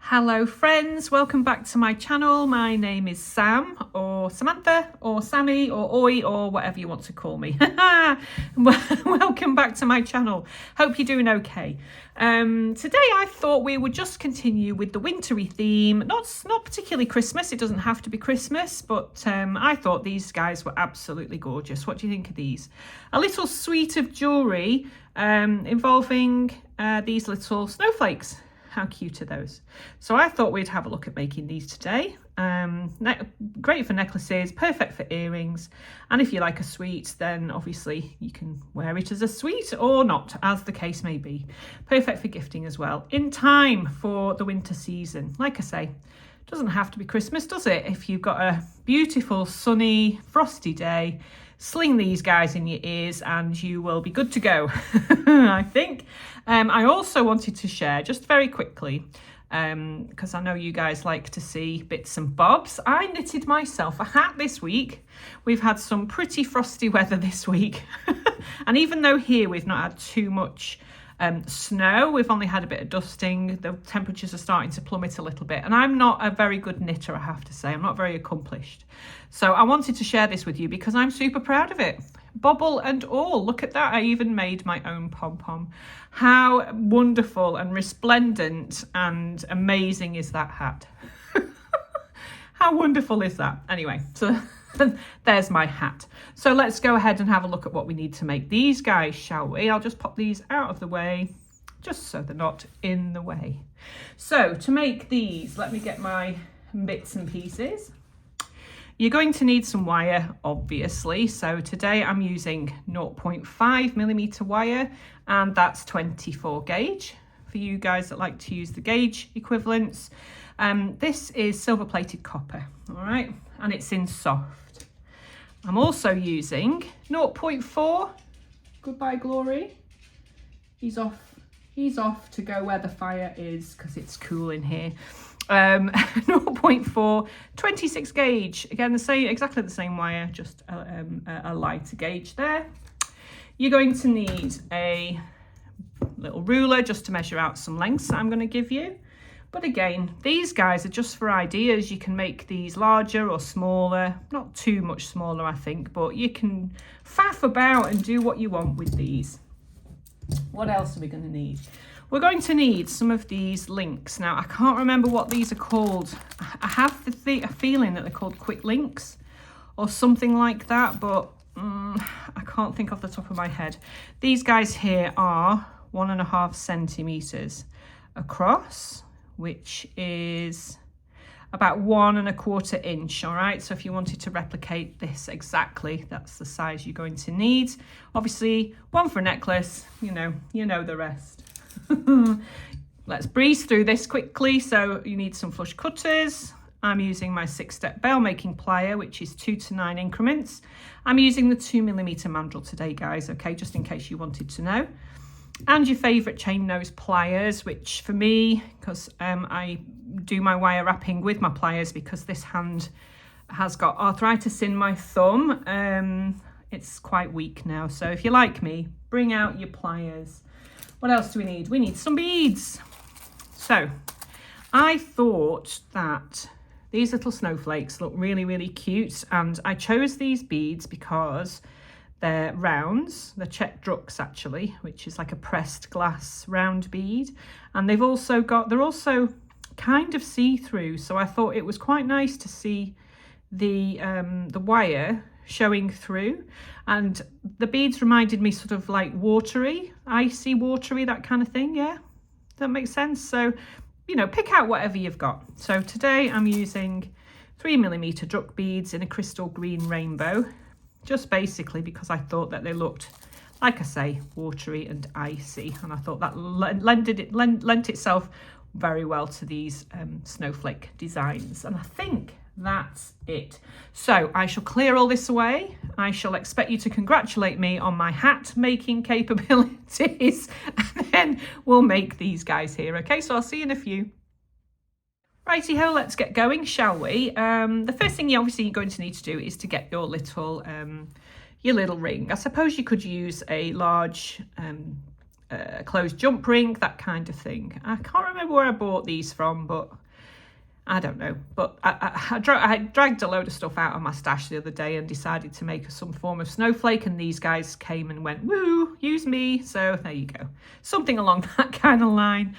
Hello friends, welcome back to my channel. My name is Sam or Samantha or Sammy or Oi or whatever you want to call me. Welcome back to my channel. Hope you're doing okay. Today I thought we would just continue with the wintry theme. Not particularly Christmas, it doesn't have to be Christmas, but I thought these guys were absolutely gorgeous. What do you think of these? A little suite of jewellery involving these little snowflakes. How cute are those? So I thought we'd have a look at making these today. Great for necklaces, perfect for earrings. And if you like a sweet, then obviously you can wear it as a sweet or not, as the case may be. Perfect for gifting as well. In time for the winter season. Like I say, doesn't have to be Christmas, does it? If you've got a beautiful, sunny, frosty day, sling these guys in your ears and you will be good to go, I think. I also wanted to share just very quickly, because I know you guys like to see bits and bobs. I knitted myself a hat this week. We've had some pretty frosty weather this week. And even though here we've not had too much snow, we've only had a bit of dusting, the temperatures are starting to plummet a little bit, and I'm not a very good knitter, I have to say. I'm not very accomplished, so I wanted to share this with you because I'm super proud of it, bobble and all. Look at that, I even made my own pom-pom. How wonderful and resplendent and amazing is that hat? How wonderful is that? Anyway, so there's my hat. So let's go ahead and have a look at what we need to make these guys, shall we? I'll just pop these out of the way, just so they're not in the way. So to make these, let me get my bits and pieces. You're going to need some wire, obviously. So today I'm using 0.5mm wire, and that's 24 gauge. For you guys that like to use the gauge equivalents, this is silver plated copper, all right? And it's in soft. I'm also using 0.4, goodbye glory. He's off to go where the fire is because it's cool in here. 0.4, 26 gauge, again exactly the same wire, just a lighter gauge there. You're going to need a little ruler just to measure out some lengths that I'm going to give you. But again, these guys are just for ideas. You can make these larger or smaller, not too much smaller, I think, but you can faff about and do what you want with these. What else are we going to need? We're going to need some of these links. Now, I can't remember what these are called. I have a feeling that they're called quick links or something like that, but I can't think off the top of my head. These guys here are 1.5 centimeters across, which is about 1.25 inch. All right, so if you wanted to replicate this exactly, that's the size you're going to need. Obviously, one for a necklace, you know the rest. Let's breeze through this quickly. So you need some flush cutters. I'm using my 6-step bale making plier, which is 2 to 9 increments. I'm using the 2mm mandrel today, guys, okay, just in case you wanted to know. And your favourite chain nose pliers, which for me, because I do my wire wrapping with my pliers because this hand has got arthritis in my thumb. It's quite weak now, so if you're like me, bring out your pliers. What else do we need? We need some beads. So I thought that these little snowflakes look really, really cute, and I chose these beads because they're rounds. They're check drux actually, which is like a pressed glass round bead, and they're also kind of see-through, so I thought it was quite nice to see the wire showing through, and the beads reminded me sort of like watery, icy watery, that kind of thing. Yeah, does that make sense? So pick out whatever you've got. So today I'm using 3mm druk beads in a crystal green rainbow, just basically because I thought that they looked, like I say, watery and icy, and I thought that lent itself very well to these snowflake designs, and I think that's it. So I shall clear all this away. I shall expect you to congratulate me on my hat making capabilities, and then we'll make these guys here. Okay, so I'll see you in a few. Righty ho, let's get going, shall we? The first thing you're going to need to do is to get your little ring. I suppose you could use a large closed jump ring, that kind of thing. I can't remember where I bought these from, but I don't know. But I dragged a load of stuff out of my stash the other day and decided to make some form of snowflake, and these guys came and went, woo, use me. So there you go. Something along that kind of line.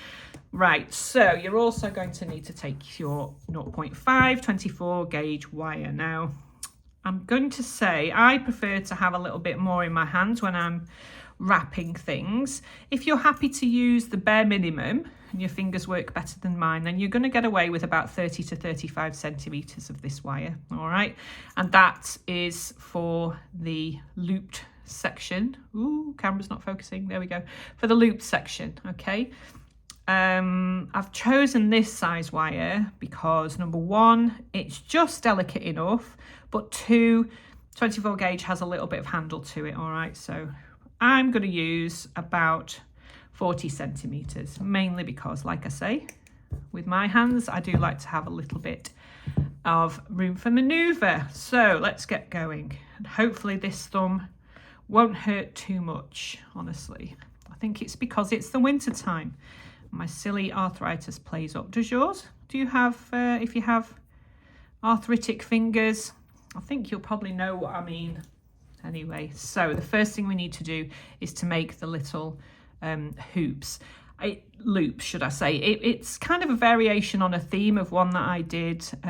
Right, so you're also going to need to take your 0.5 24 gauge wire. Now, I'm going to say I prefer to have a little bit more in my hands when I'm wrapping things. If you're happy to use the bare minimum and your fingers work better than mine, then you're going to get away with about 30 to 35 centimeters of this wire. All right, and that is for the looped section. Ooh, camera's not focusing. There we go. For the looped section. Okay. I've chosen this size wire because number one, it's just delicate enough, but two, 24 gauge has a little bit of handle to it. All right, so I'm going to use about 40 centimeters, mainly because, like I say, with my hands, I do like to have a little bit of room for maneuver. So let's get going. And hopefully this thumb won't hurt too much, honestly. I think it's because it's the winter time. My silly arthritis plays up. Does yours? Do you have, if you have arthritic fingers, I think you'll probably know what I mean. Anyway, so the first thing we need to do is to make the little loops, should I say. It's kind of a variation on a theme of one that I did, a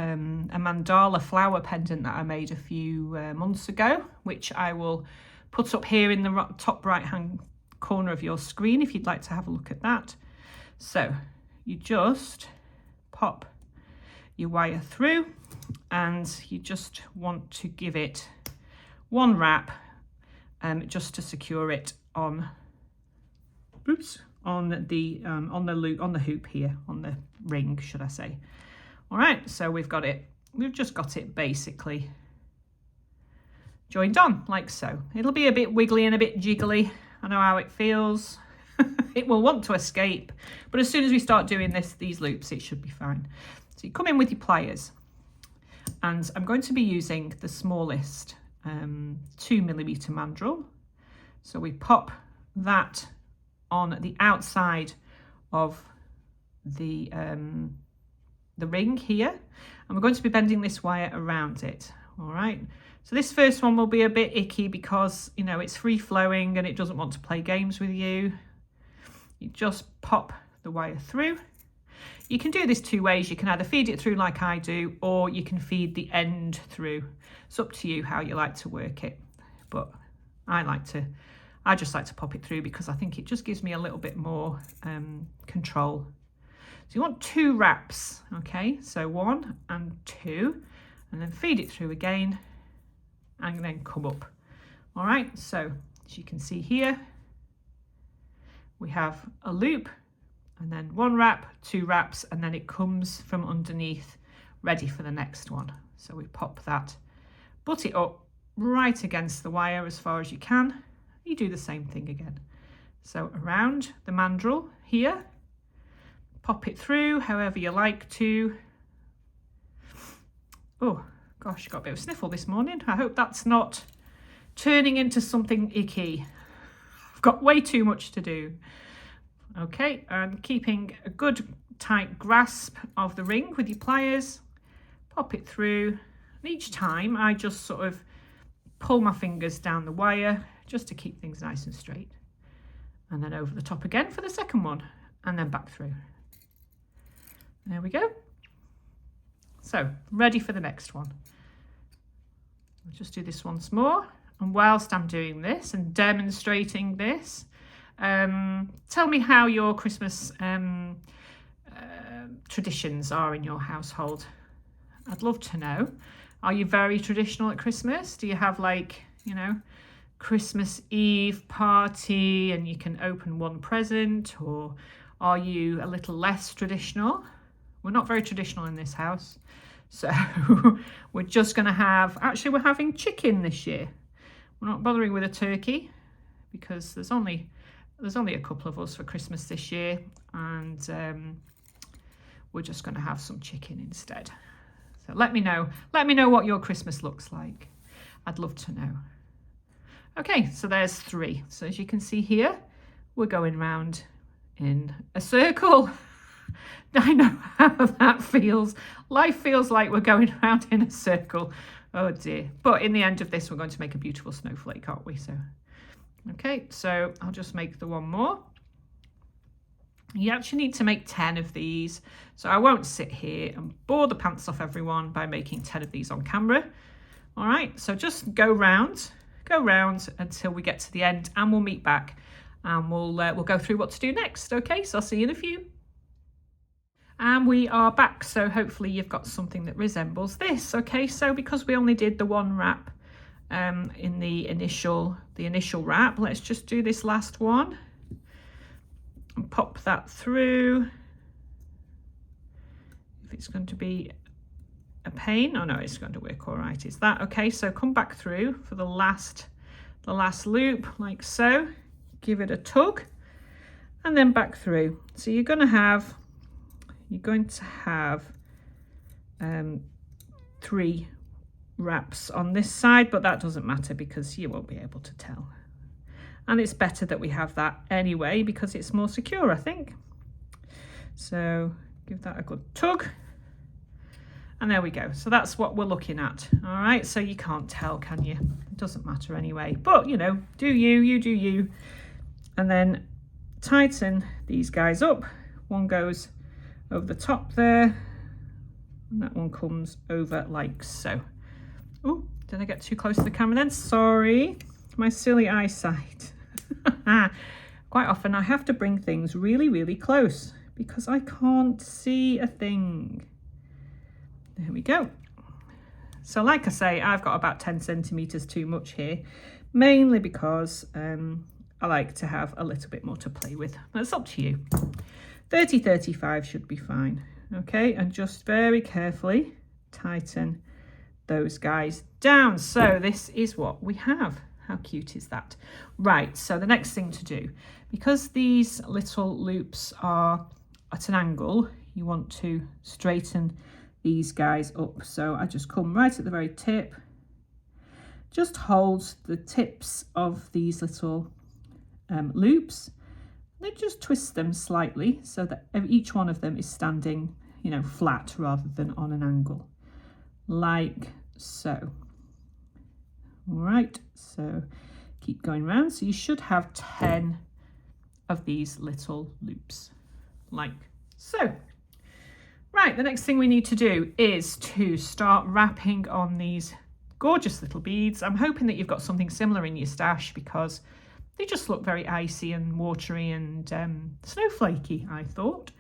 mandala flower pendant that I made a few months ago, which I will put up here in the top right hand corner of your screen if you'd like to have a look at that. So you just pop your wire through and you just want to give it one wrap just to secure it on the loop, on the hoop here, on the ring, should I say. All right, so we've just got it basically joined on like so. It'll be a bit wiggly and a bit jiggly. I know how it feels. It will want to escape, but as soon as we start doing these loops, it should be fine. So you come in with your pliers, and I'm going to be using the smallest 2mm mandrel. So we pop that on the outside of the ring here, and we're going to be bending this wire around it. All right. So this first one will be a bit icky because, you know, it's free flowing and it doesn't want to play games with you. You just pop the wire through. You can do this two ways. You can either feed it through like I do, or you can feed the end through. It's up to you how you like to work it. But I just like to pop it through because I think it just gives me a little bit more control. So you want 2 wraps, okay? So 1 and 2, and then feed it through again, and then come up. All right, so as you can see here, we have a loop, and then 1 wrap, 2 wraps, and then it comes from underneath, ready for the next one. So we pop that, butt it up right against the wire as far as you can. You do the same thing again. So around the mandrel here, pop it through however you like to. Oh gosh, got a bit of a sniffle this morning. I hope that's not turning into something icky. I've got way too much to do. Okay, and keeping a good tight grasp of the ring with your pliers, pop it through. And each time I just sort of pull my fingers down the wire just to keep things nice and straight. And then over the top again for the second one, and then back through. There we go. So, ready for the next one. I'll just do this once more. And whilst I'm doing this and demonstrating this, tell me how your Christmas traditions are in your household. I'd love to know. Are you very traditional at Christmas? Do you have, like, you know, Christmas Eve party and you can open one present? Or are you a little less traditional? We're not very traditional in this house. So we're just going to have, actually we're having chicken this year. We're not bothering with a turkey because there's only a couple of us for Christmas this year, and we're just going to have some chicken instead. So let me know what your Christmas looks like. I'd love to know. Okay, so there's 3. So as you can see here, we're going round in a circle. I know how that feels. Life feels like we're going around in a circle. Oh dear. But in the end of this, we're going to make a beautiful snowflake, aren't we? So, okay, so I'll just make the one more. You actually need to make 10 of these. So I won't sit here and bore the pants off everyone by making 10 of these on camera. All right, so just go round until we get to the end, and we'll meet back and we'll go through what to do next. Okay, so I'll see you in a few. And we are back, so hopefully you've got something that resembles this. Okay, so because we only did the one wrap in the initial wrap, let's just do this last one and pop that through. If it's going to be a pain, oh no, it's going to work all right. Is that okay? So come back through for the last loop, like so. Give it a tug and then back through. So you're going to have 3 wraps on this side, but that doesn't matter because you won't be able to tell. And it's better that we have that anyway because it's more secure, I think. So give that a good tug. And there we go. So that's what we're looking at. All right. So you can't tell, can you? It doesn't matter anyway. But, you know, you do you. And then tighten these guys up. One goes over the top there. And that one comes over like so. Oh, did I get too close to the camera then? Sorry. My silly eyesight. Quite often I have to bring things really, really close because I can't see a thing. There we go. So like I say, I've got about 10 centimeters too much here, mainly because I like to have a little bit more to play with. That's up to you. 30, 35 should be fine. Okay, and just very carefully tighten those guys down. So this is what we have. How cute is that? Right, so the next thing to do, because these little loops are at an angle, you want to straighten these guys up. So I just come right at the very tip, just hold the tips of these little loops, then just twist them slightly so that each one of them is standing, you know, flat rather than on an angle, like so. All right, so keep going round. So you should have 10 of these little loops, like so. Right, the next thing we need to do is to start wrapping on these gorgeous little beads. I'm hoping that you've got something similar in your stash because they just look very icy and watery and snowflakey, I thought.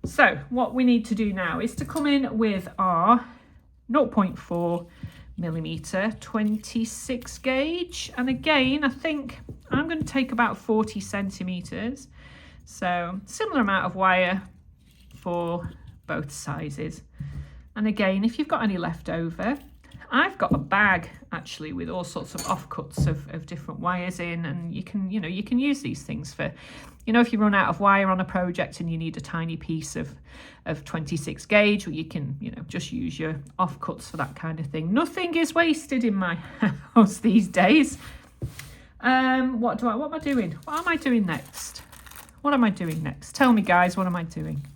So what we need to do now is to come in with our 0.4 millimeter 26 gauge. And again, I think I'm going to take about 40 centimeters. So similar amount of wire for both sizes. And again, if you've got any left over, I've got a bag actually with all sorts of offcuts of different wires in, and you can use these things for, if you run out of wire on a project and you need a tiny piece of 26 gauge, or you can, just use your offcuts for that kind of thing. Nothing is wasted in my house these days. What am I doing? What am I doing next? What am I doing next? Tell me, guys, what am I doing?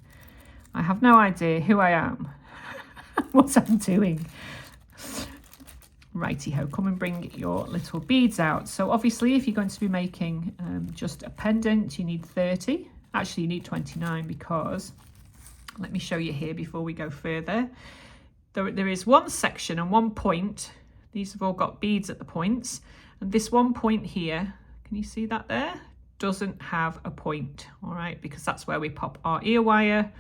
I have no idea who I am, what I'm doing. Righty-ho, come and bring your little beads out. So obviously, if you're going to be making just a pendant, you need 30. Actually, you need 29 because, let me show you here before we go further. There is one section and one point. These have all got beads at the points. And this one point here, can you see that there? Doesn't have a point, all right? Because that's where we pop our ear wire,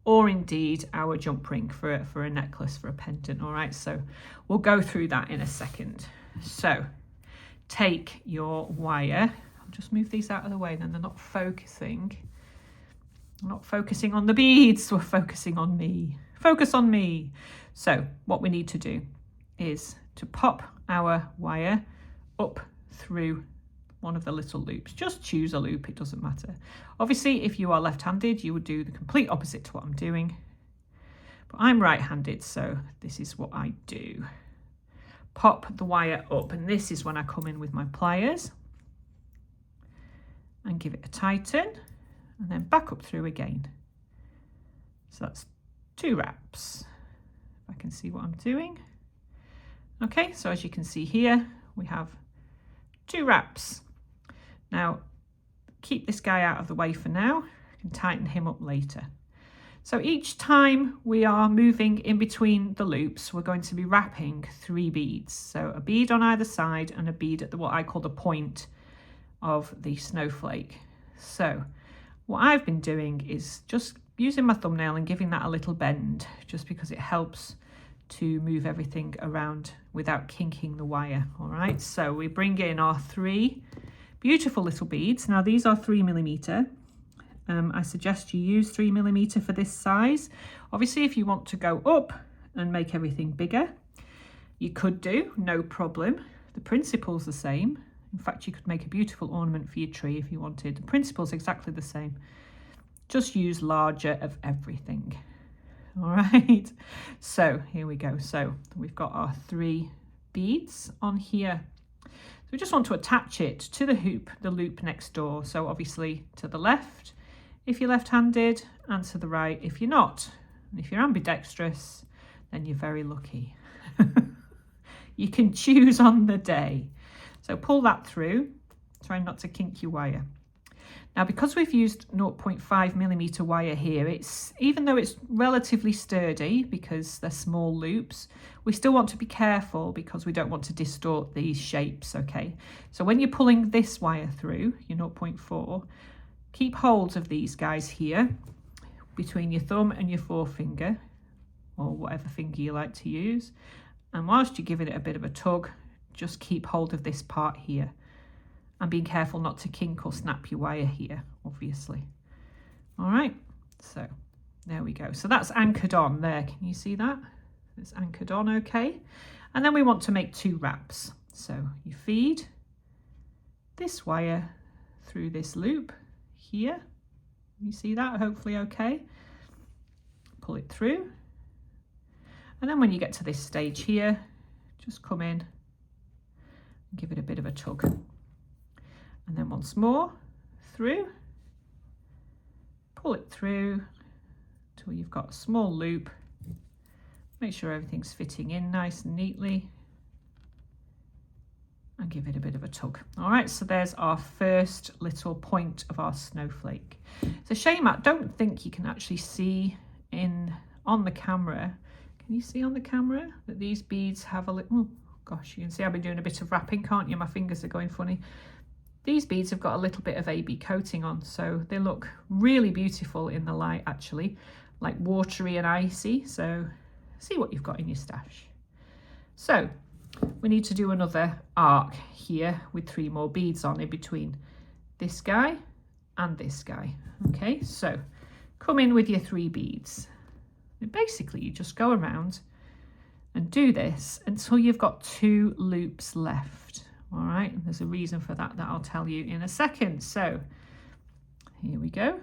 or indeed our jump ring for a necklace, for a pendant, all right? So we'll go through that in a second. So take your wire. I'll just move these out of the way, then they're not focusing. I'm not focusing on the beads, we're focusing on me. Focus on me. So what we need to do is to pop our wire up through one of the little loops. Just choose a loop, it doesn't matter. Obviously, if you are left-handed, you would do the complete opposite to what I'm doing. But I'm right-handed, so this is what I do. Pop the wire up, and this is when I come in with my pliers. and give it a tighten, and then back up through again. So that's 2 wraps. If I can see what I'm doing. Okay, so as you can see here, we have 2 wraps. Now, keep this guy out of the way for now. I can tighten him up later. So each time we are moving in between the loops, we're going to be wrapping 3 beads. So a bead on either side and a bead at what I call the point of the snowflake. So what I've been doing is just using my thumbnail and giving that a little bend, just because it helps to move everything around without kinking the wire. All right, so we bring in our 3 beautiful little beads. Now these are 3mm. I suggest you use 3mm for this size. Obviously, if you want to go up and make everything bigger, you could do, no problem. The principle's the same. In fact, you could make a beautiful ornament for your tree if you wanted. The principle's exactly the same. Just use larger of everything. All right, so here we go. So we've got our 3 beads on here. So we just want to attach it to the hoop, the loop next door. So obviously to the left if you're left-handed, and to the right if you're not. And if you're ambidextrous, then you're very lucky. You can choose on the day. So pull that through, try not to kink your wire. Now, because we've used 0.5mm wire here, even though it's relatively sturdy because they're small loops, we still want to be careful because we don't want to distort these shapes, okay? So when you're pulling this wire through, your 0.4, keep hold of these guys here between your thumb and your forefinger, or whatever finger you like to use. And whilst you're giving it a bit of a tug, just keep hold of this part here. And being careful not to kink or snap your wire here, obviously. All right, so there we go. So that's anchored on there. Can you see that? It's anchored on, okay. And then we want to make 2 wraps. So you feed this wire through this loop here. You see that? Hopefully okay. Pull it through. And then when you get to this stage here, just come in and give it a bit of a tug. And then once more through, pull it through till you've got a small loop. Make sure everything's fitting in nice and neatly, and give it a bit of a tug. All right, so there's our first little point of our snowflake. It's a shame I don't think you can actually see on the camera. Can you see on the camera that these beads have a little, oh gosh, you can see I've been doing a bit of wrapping, can't you? My fingers are going funny. These beads have got a little bit of AB coating on, so they look really beautiful in the light, actually, like watery and icy. So see what you've got in your stash. So we need to do another arc here with 3 more beads on in between this guy and this guy. Okay, so come in with your 3 beads. And basically, you just go around and do this until you've got 2 loops left. All right, and there's a reason for that I'll tell you in a second. So here we go.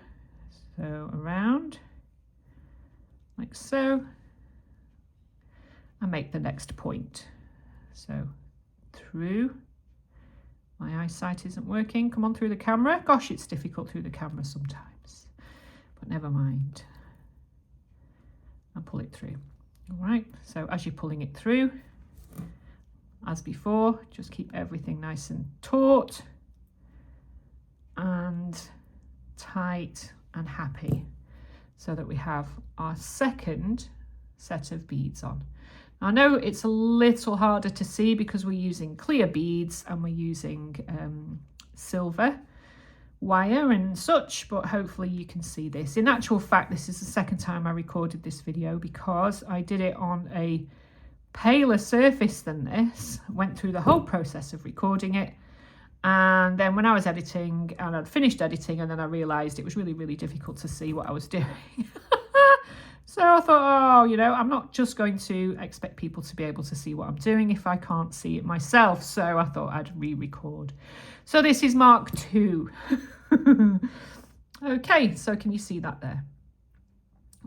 So around like so, and make the next point. So through, my eyesight isn't working. Come on through the camera. Gosh, it's difficult through the camera sometimes, but never mind. And pull it through. All right, so as you're pulling it through, as before, just keep everything nice and taut and tight and happy, so that we have our second set of beads on. Now, I know it's a little harder to see because we're using clear beads and we're using silver wire and such, but hopefully you can see this. In actual fact, this is the second time I recorded this video because I did it on a paler surface than this, went through the whole process of recording it, and then when I was editing and I'd finished editing, and then I realized it was really, really difficult to see what I was doing. So I thought, oh, you know, I'm not just going to expect people to be able to see what I'm doing if I can't see it myself. So I thought I'd re-record. So this is Mark 2. Okay, so can you see that there?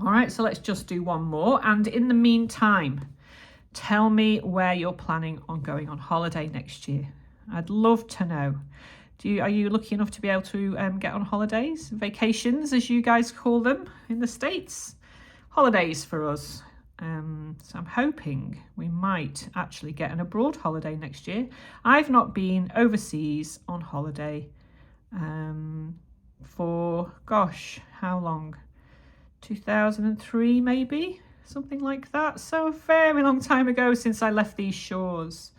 All right, so let's just do one more. And in the meantime, tell me where you're planning on going on holiday next year. I'd love to know. Are you lucky enough to be able to get on holidays, vacations, as you guys call them in the States? Holidays for us. So I'm hoping we might actually get an abroad holiday next year. I've not been overseas on holiday for, gosh, how long? 2003 maybe, something like that. So a very long time ago since I left these shores.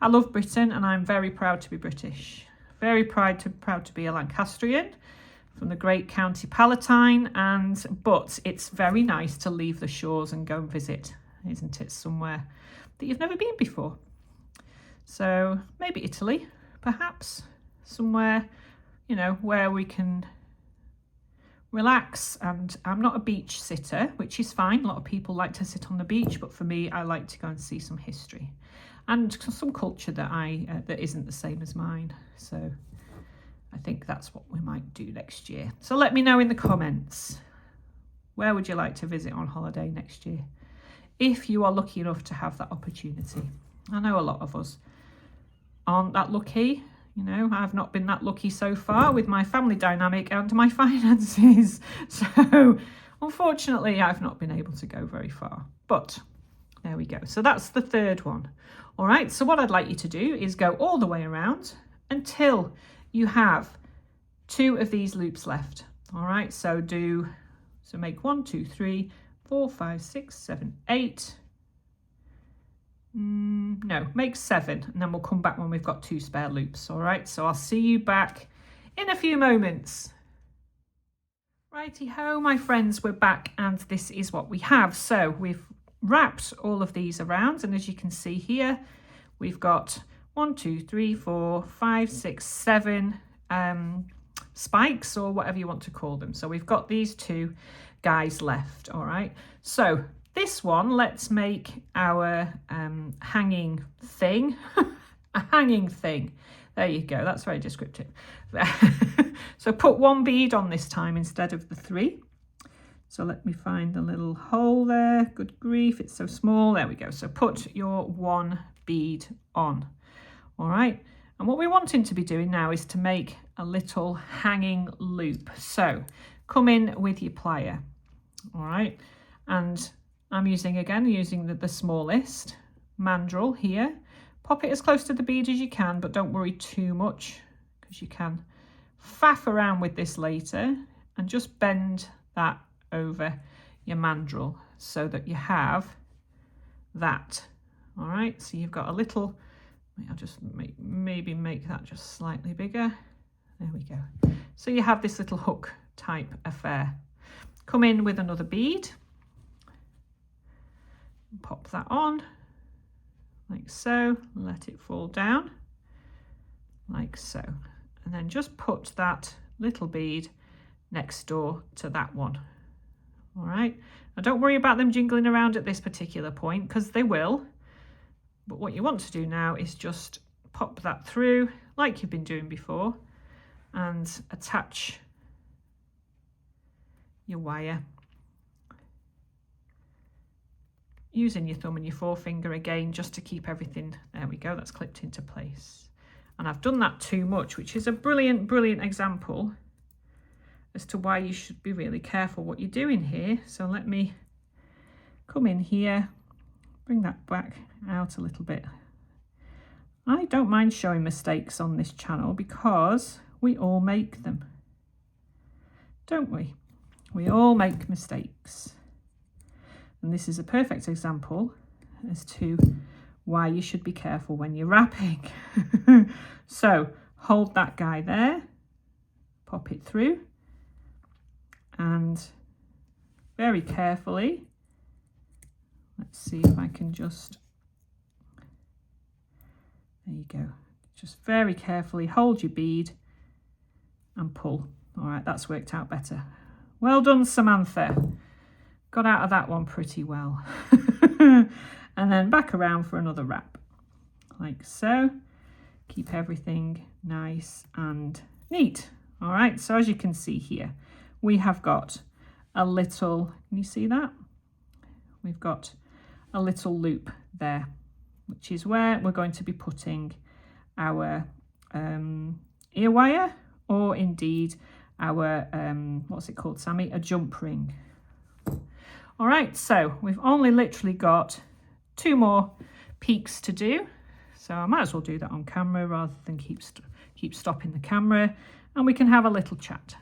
I love Britain and I'm very proud to be British. Very proud to be a Lancastrian from the great County Palatine, but it's very nice to leave the shores and go and visit, isn't it, somewhere that you've never been before. So maybe Italy, perhaps, somewhere, you know, where we can relax. And I'm not a beach sitter, which is fine. A lot of people like to sit on the beach, but for me, I like to go and see some history and some culture that isn't the same as mine. So I think that's what we might do next year. So let me know in the comments, where would you like to visit on holiday next year? If you are lucky enough to have that opportunity. I know a lot of us aren't that lucky. You know, I've not been that lucky so far with my family dynamic and my finances. So unfortunately, I've not been able to go very far, but there we go. So that's the third one. All right, so what I'd like you to do is go all the way around until you have 2 of these loops left. All right, so make 1, 2, 3, 4, 5, 6, 7, 8. No, make 7, and then we'll come back when we've got 2 spare loops. All right, so I'll see you back in a few moments. Righty ho, my friends, we're back, and this is what we have. So we've wrapped all of these around, and as you can see here, we've got 1, 2, 3, 4, 5, 6, 7 spikes, or whatever you want to call them. So we've got these 2 guys left. All right, so this one, let's make our hanging thing. A hanging thing. There you go, that's very descriptive. So put 1 bead on this time instead of the 3. So let me find the little hole there. Good grief, it's so small. There we go. So put your 1 bead on. All right. And what we're wanting to be doing now is to make a little hanging loop. So come in with your plier. All right. And I'm using the smallest mandrel here. Pop it as close to the bead as you can, but don't worry too much, because you can faff around with this later, and just bend that over your mandrel so that you have that. All right, so you've got a little, I'll just maybe make that just slightly bigger. There we go. So you have this little hook type affair. Come in with another bead, pop that on like so, let it fall down like so, and then just put that little bead next door to that one. All right, now don't worry about them jingling around at this particular point, because they will, but what you want to do now is just pop that through like you've been doing before and attach your wire using your thumb and your forefinger again, just to keep everything, there we go, that's clipped into place. And I've done that too much, which is a brilliant example as to why you should be really careful what you're doing here. So let me come in here, bring that back out a little bit. I don't mind showing mistakes on this channel because we all make them, don't we? We all make mistakes. And this is a perfect example as to why you should be careful when you're wrapping. So hold that guy there, pop it through, and very carefully, let's see if I can just, there you go, just very carefully hold your bead and pull. All right, that's worked out better. Well done, Samantha. Got out of that one pretty well. And then back around for another wrap, like so. Keep everything nice and neat. All right, so as you can see here, we have got a little, can you see that? We've got a little loop there, which is where we're going to be putting our ear wire, or indeed our, what's it called, Sammy? A jump ring. All right, so we've only literally got 2 more peaks to do. So I might as well do that on camera rather than keep stopping the camera, and we can have a little chat.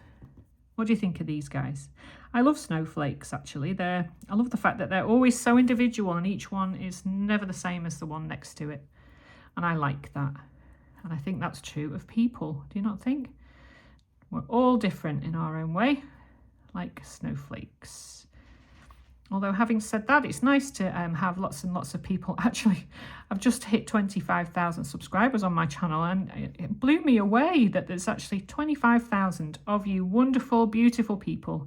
What do you think of these guys? I love snowflakes, actually. I love the fact that they're always so individual and each one is never the same as the one next to it. And I like that. And I think that's true of people. Do you not think? We're all different in our own way, like snowflakes. Although having said that, it's nice to have lots and lots of people. Actually, I've just hit 25,000 subscribers on my channel, and it blew me away that there's actually 25,000 of you wonderful, beautiful people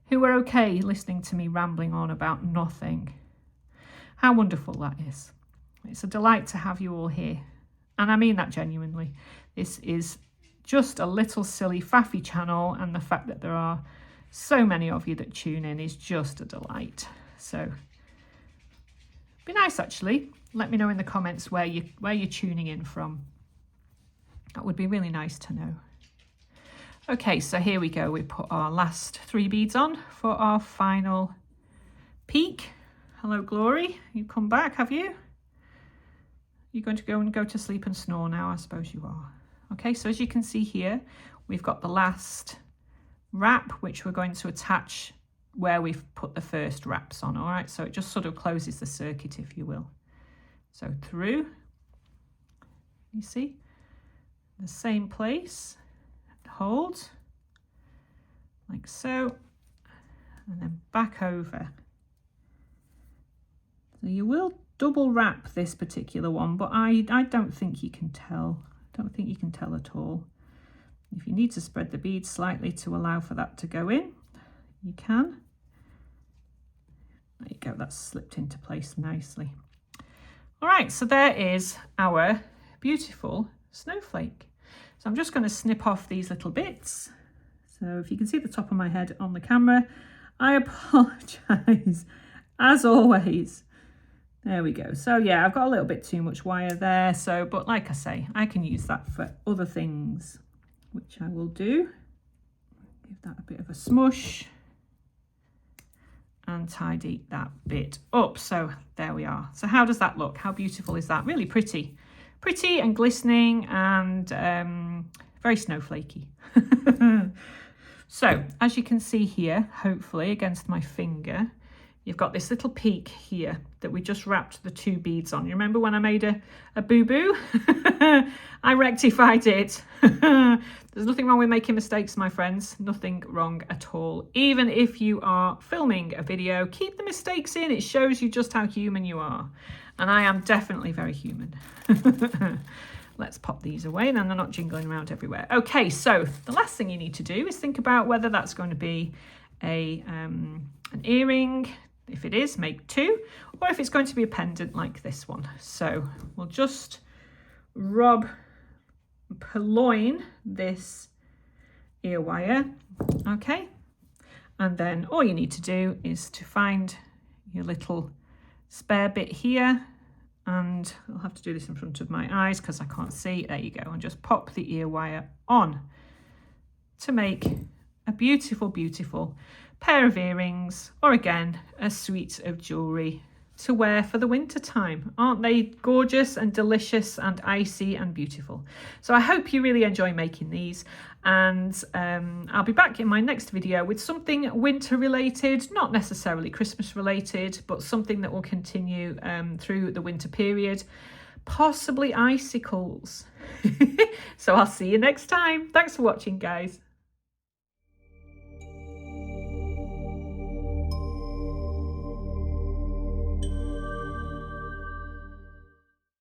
who are okay listening to me rambling on about nothing. How wonderful that is. It's a delight to have you all here. And I mean that genuinely. This is just a little silly faffy channel, and the fact that there are so many of you that tune in is just a delight. So be nice, actually. Let me know in the comments where you're tuning in from. That would be really nice to know. Okay, so here we go. We put our last 3 beads on for our final peak. Hello, Glory. You've come back, have you? You're going to go to sleep and snore now? I suppose you are. Okay, so as you can see here, we've got the last wrap, which we're going to attach where we've put the first wraps on. All right, so it just sort of closes the circuit, if you will. So through, you see, the same place, hold, like so, and then back over. So you will double wrap this particular one, but I don't think you can tell. I don't think you can tell at all. If you need to spread the beads slightly to allow for that to go in, you can. There you go, that's slipped into place nicely. All right, so there is our beautiful snowflake. So I'm just going to snip off these little bits. So if you can see the top of my head on the camera, I apologise, as always. There we go. So yeah, I've got a little bit too much wire there. So, but like I say, I can use that for other things, which I will do. Give that a bit of a smush and tidy that bit up. So there we are. So how does that look? How beautiful is that? Really pretty. Pretty and glistening and very snowflakey. So as you can see here, hopefully against my finger, you've got this little peak here that we just wrapped the 2 beads on. You remember when I made a boo-boo? I rectified it. There's nothing wrong with making mistakes, my friends. Nothing wrong at all. Even if you are filming a video, keep the mistakes in. It shows you just how human you are. And I am definitely very human. Let's pop these away, then they're not jingling around everywhere. Okay, so the last thing you need to do is think about whether that's going to be an earring. If it is, make 2, or if it's going to be a pendant like this one. So we'll just purloin this ear wire, okay? And then all you need to do is to find your little spare bit here, and I'll have to do this in front of my eyes because I can't see. There you go, and just pop the ear wire on to make a beautiful, beautiful pair of earrings, or again, a suite of jewellery to wear for the winter time. Aren't they gorgeous and delicious and icy and beautiful? So I hope you really enjoy making these, and I'll be back in my next video with something winter related, not necessarily Christmas related, but something that will continue through the winter period, possibly icicles. So I'll see you next time. Thanks for watching, guys.